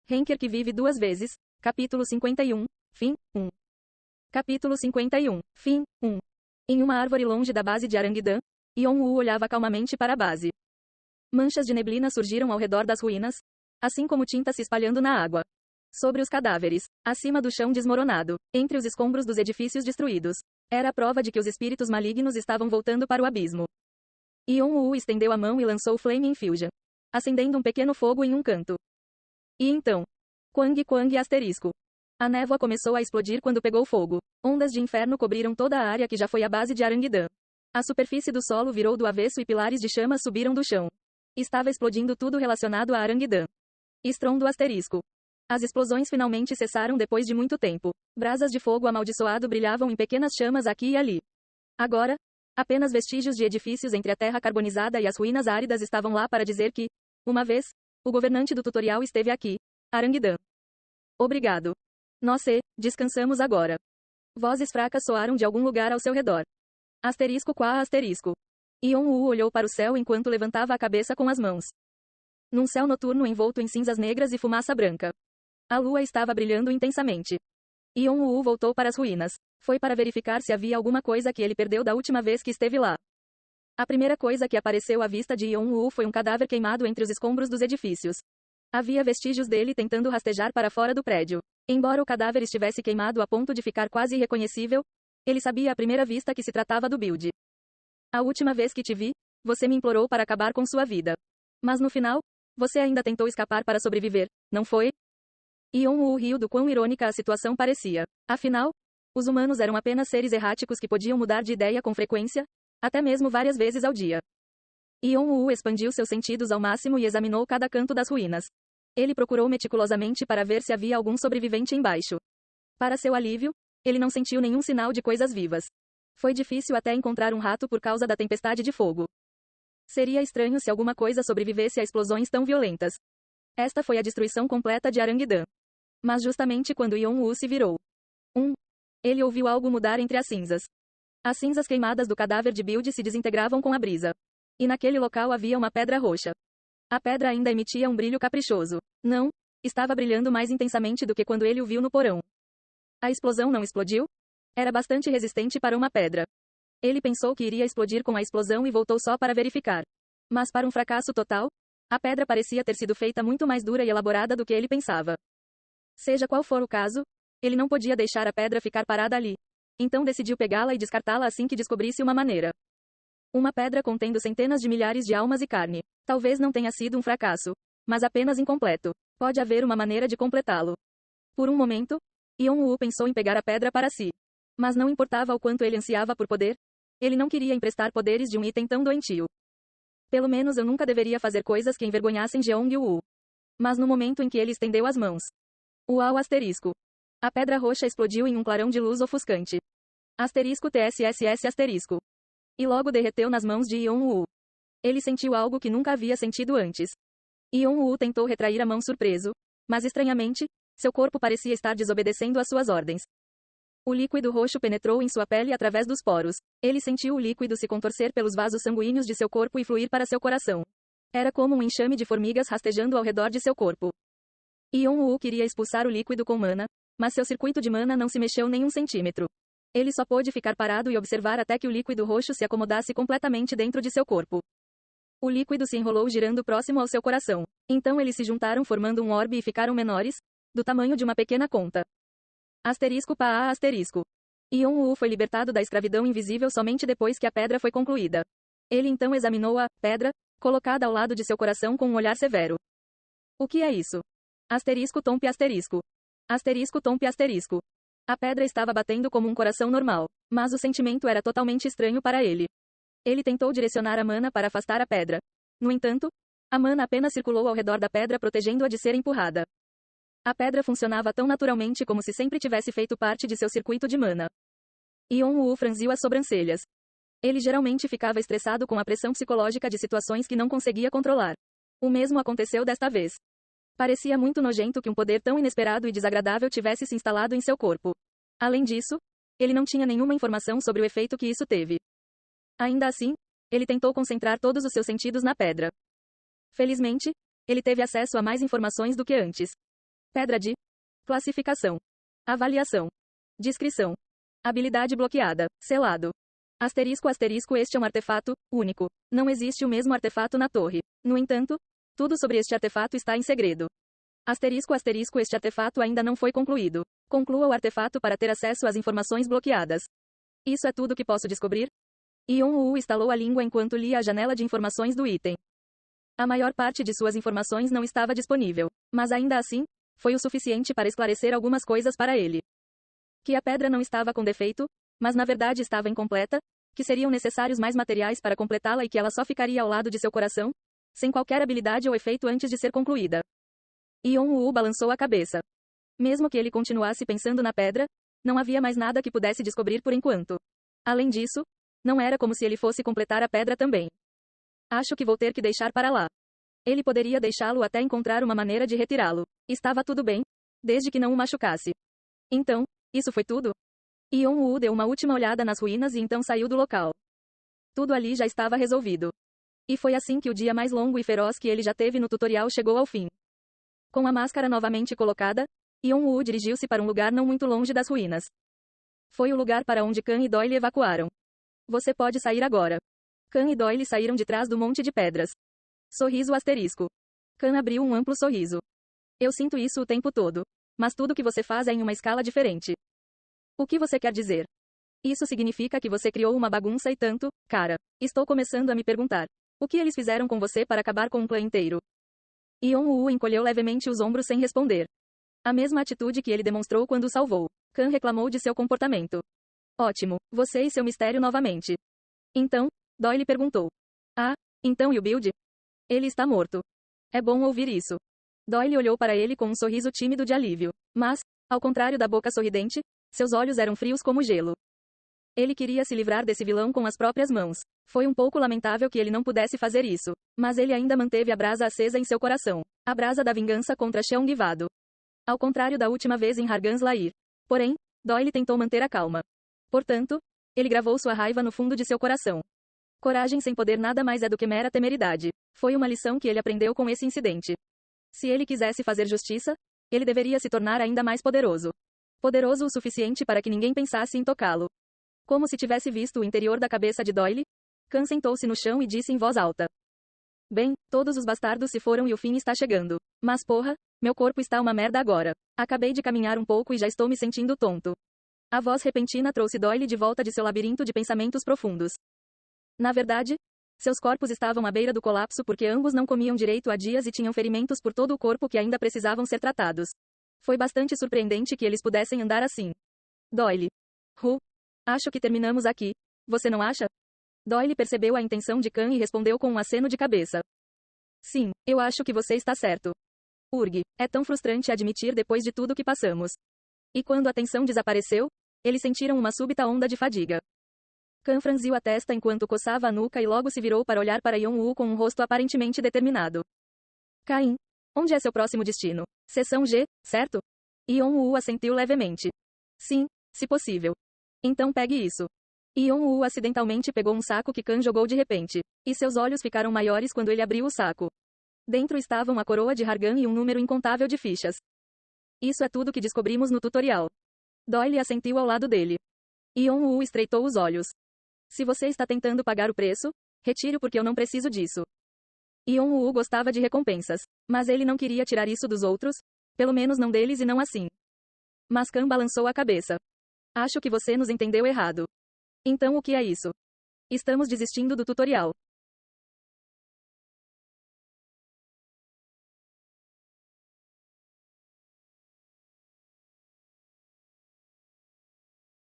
Henker que vive duas vezes. Capítulo 51. Fim. 1. Capítulo 51. Fim. 1. Em uma árvore longe da base de Aranguidã, Yon-Woo olhava calmamente para a base. Manchas de neblina surgiram ao redor das ruínas, assim como tinta se espalhando na água. Sobre os cadáveres, acima do chão desmoronado, entre os escombros dos edifícios destruídos. Era a prova de que os espíritos malignos estavam voltando para o abismo. Yon-Woo estendeu a mão e lançou Flame Infusion, acendendo um pequeno fogo em um canto. E então, Quang asterisco. A névoa começou a explodir quando pegou fogo. Ondas de inferno cobriram toda a área que já foi a base de Aranguidã. A superfície do solo virou do avesso e pilares de chama subiram do chão. Estava explodindo tudo relacionado a Aranguidã. Estrondo asterisco. As explosões finalmente cessaram depois de muito tempo. Brasas de fogo amaldiçoado brilhavam em pequenas chamas aqui e ali. Agora, apenas vestígios de edifícios entre a terra carbonizada e as ruínas áridas estavam lá para dizer que, uma vez, o governante do tutorial esteve aqui. Aranguidã. Obrigado. Nós descansamos agora. Vozes fracas soaram de algum lugar ao seu redor. Asterisco qua asterisco. Yon-Woo olhou para o céu enquanto levantava a cabeça com as mãos. Num céu noturno envolto em cinzas negras e fumaça branca. A lua estava brilhando intensamente. Yon-Woo voltou para as ruínas. Foi para verificar se havia alguma coisa que ele perdeu da última vez que esteve lá. A primeira coisa que apareceu à vista de Yon-Woo foi um cadáver queimado entre os escombros dos edifícios. Havia vestígios dele tentando rastejar para fora do prédio. Embora o cadáver estivesse queimado a ponto de ficar quase irreconhecível, ele sabia à primeira vista que se tratava do Build. A última vez que te vi, você me implorou para acabar com sua vida. Mas no final, você ainda tentou escapar para sobreviver, não foi? Yon-Woo riu do quão irônica a situação parecia. Afinal, os humanos eram apenas seres erráticos que podiam mudar de ideia com frequência, até mesmo várias vezes ao dia. Yon-Woo expandiu seus sentidos ao máximo e examinou cada canto das ruínas. Ele procurou meticulosamente para ver se havia algum sobrevivente embaixo. Para seu alívio, ele não sentiu nenhum sinal de coisas vivas. Foi difícil até encontrar um rato por causa da tempestade de fogo. Seria estranho se alguma coisa sobrevivesse a explosões tão violentas. Esta foi a destruição completa de Aranguidã. Mas justamente quando Yon-Woo se virou, ele ouviu algo mudar entre as cinzas. As cinzas queimadas do cadáver de Build se desintegravam com a brisa. E naquele local havia uma pedra roxa. A pedra ainda emitia um brilho caprichoso. Não, estava brilhando mais intensamente do que quando ele o viu no porão. A explosão não explodiu? Era bastante resistente para uma pedra. Ele pensou que iria explodir com a explosão e voltou só para verificar. Mas para um fracasso total, a pedra parecia ter sido feita muito mais dura e elaborada do que ele pensava. Seja qual for o caso, ele não podia deixar a pedra ficar parada ali. Então decidiu pegá-la e descartá-la assim que descobrisse uma maneira. Uma pedra contendo centenas de milhares de almas e carne. Talvez não tenha sido um fracasso, mas apenas incompleto. Pode haver uma maneira de completá-lo. Por um momento, Yon-Woo pensou em pegar a pedra para si. Mas não importava o quanto ele ansiava por poder, ele não queria emprestar poderes de um item tão doentio. Pelo menos eu nunca deveria fazer coisas que envergonhassem Jeong-Woo. Mas no momento em que ele estendeu as mãos. Uau asterisco. A pedra roxa explodiu em um clarão de luz ofuscante. Asterisco TSSS asterisco. E logo derreteu nas mãos de Yon-Woo. Ele sentiu algo que nunca havia sentido antes. Yon-Woo tentou retrair a mão surpreso, mas estranhamente, seu corpo parecia estar desobedecendo às suas ordens. O líquido roxo penetrou em sua pele através dos poros. Ele sentiu o líquido se contorcer pelos vasos sanguíneos de seu corpo e fluir para seu coração. Era como um enxame de formigas rastejando ao redor de seu corpo. Yon-Woo queria expulsar o líquido com mana, mas seu circuito de mana não se mexeu nem um centímetro. Ele só pôde ficar parado e observar até que o líquido roxo se acomodasse completamente dentro de seu corpo. O líquido se enrolou girando próximo ao seu coração. Então eles se juntaram formando um orbe e ficaram menores, do tamanho de uma pequena conta. Asterisco pa asterisco. Yon-Woo foi libertado da escravidão invisível somente depois que a pedra foi concluída. Ele então examinou a pedra, colocada ao lado de seu coração com um olhar severo. O que é isso? Asterisco tompe asterisco. Asterisco tompe asterisco. A pedra estava batendo como um coração normal, mas o sentimento era totalmente estranho para ele. Ele tentou direcionar a mana para afastar a pedra. No entanto, a mana apenas circulou ao redor da pedra protegendo-a de ser empurrada. A pedra funcionava tão naturalmente como se sempre tivesse feito parte de seu circuito de mana. Yon-Woo franziu as sobrancelhas. Ele geralmente ficava estressado com a pressão psicológica de situações que não conseguia controlar. O mesmo aconteceu desta vez. Parecia muito nojento que um poder tão inesperado e desagradável tivesse se instalado em seu corpo. Além disso, ele não tinha nenhuma informação sobre o efeito que isso teve. Ainda assim, ele tentou concentrar todos os seus sentidos na pedra. Felizmente, ele teve acesso a mais informações do que antes. Pedra de classificação. Avaliação. Descrição. Habilidade bloqueada. Selado. Asterisco asterisco este é um artefato único. Não existe o mesmo artefato na torre. No entanto, tudo sobre este artefato está em segredo. Asterisco asterisco este artefato ainda não foi concluído. Conclua o artefato para ter acesso às informações bloqueadas. Isso é tudo que posso descobrir? Yon-Woo estalou a língua enquanto lia a janela de informações do item. A maior parte de suas informações não estava disponível, mas ainda assim, foi o suficiente para esclarecer algumas coisas para ele. Que a pedra não estava com defeito, mas na verdade estava incompleta, que seriam necessários mais materiais para completá-la e que ela só ficaria ao lado de seu coração, sem qualquer habilidade ou efeito antes de ser concluída. Yon-Woo balançou a cabeça. Mesmo que ele continuasse pensando na pedra, não havia mais nada que pudesse descobrir por enquanto. Além disso, não era como se ele fosse completar a pedra também. Acho que vou ter que deixar para lá. Ele poderia deixá-lo até encontrar uma maneira de retirá-lo. Estava tudo bem, desde que não o machucasse. Então, isso foi tudo? Yon-Woo deu uma última olhada nas ruínas e então saiu do local. Tudo ali já estava resolvido. E foi assim que o dia mais longo e feroz que ele já teve no tutorial chegou ao fim. Com a máscara novamente colocada, Yon-Woo dirigiu-se para um lugar não muito longe das ruínas. Foi o lugar para onde Khan e Doyle evacuaram. Você pode sair agora. Khan e Doyle saíram de trás do monte de pedras. Sorriso asterisco. Khan abriu um amplo sorriso. Eu sinto isso o tempo todo. Mas tudo que você faz é em uma escala diferente. O que você quer dizer? Isso significa que você criou uma bagunça e tanto, cara. Estou começando a me perguntar. O que eles fizeram com você para acabar com um clã inteiro? Yon-Woo encolheu levemente os ombros sem responder. A mesma atitude que ele demonstrou quando o salvou. Khan reclamou de seu comportamento. Ótimo, você e seu mistério novamente. Então, Doyle perguntou. Ah, então e o Build? Ele está morto. É bom ouvir isso. Doyle olhou para ele com um sorriso tímido de alívio. Mas, ao contrário da boca sorridente, seus olhos eram frios como gelo. Ele queria se livrar desse vilão com as próprias mãos. Foi um pouco lamentável que ele não pudesse fazer isso. Mas ele ainda manteve a brasa acesa em seu coração. A brasa da vingança contra Cheong-Vado. Ao contrário da última vez em Hargans Lair. Porém, Doyle tentou manter a calma. Portanto, ele gravou sua raiva no fundo de seu coração. Coragem sem poder nada mais é do que mera temeridade. Foi uma lição que ele aprendeu com esse incidente. Se ele quisesse fazer justiça, ele deveria se tornar ainda mais poderoso. Poderoso o suficiente para que ninguém pensasse em tocá-lo. Como se tivesse visto o interior da cabeça de Doyle, Khan sentou-se no chão e disse em voz alta. Bem, todos os bastardos se foram e o fim está chegando. Mas porra, meu corpo está uma merda agora. Acabei de caminhar um pouco e já estou me sentindo tonto. A voz repentina trouxe Doyle de volta de seu labirinto de pensamentos profundos. Na verdade, seus corpos estavam à beira do colapso porque ambos não comiam direito há dias e tinham ferimentos por todo o corpo que ainda precisavam ser tratados. Foi bastante surpreendente que eles pudessem andar assim. Doyle. Acho que terminamos aqui. Você não acha? Doyle percebeu a intenção de Khan e respondeu com um aceno de cabeça. Sim, eu acho que você está certo. Urg, é tão frustrante admitir depois de tudo que passamos. E quando a tensão desapareceu, eles sentiram uma súbita onda de fadiga. Khan franziu a testa enquanto coçava a nuca e logo se virou para olhar para Yon-Woo com um rosto aparentemente determinado. Caim, onde é seu próximo destino? Seção G, certo? Yon-Woo assentiu levemente. Sim, se possível. Então pegue isso. Yon-Woo acidentalmente pegou um saco que Khan jogou de repente, e seus olhos ficaram maiores quando ele abriu o saco. Dentro estavam a coroa de Hargan e um número incontável de fichas. Isso é tudo que descobrimos no tutorial. Doyle assentiu ao lado dele. Yon-Woo estreitou os olhos. Se você está tentando pagar o preço, retire-o porque eu não preciso disso. Yon-Woo gostava de recompensas, mas ele não queria tirar isso dos outros, pelo menos não deles e não assim. Mas Khan balançou a cabeça. Acho que você nos entendeu errado. Então o que é isso? Estamos desistindo do tutorial.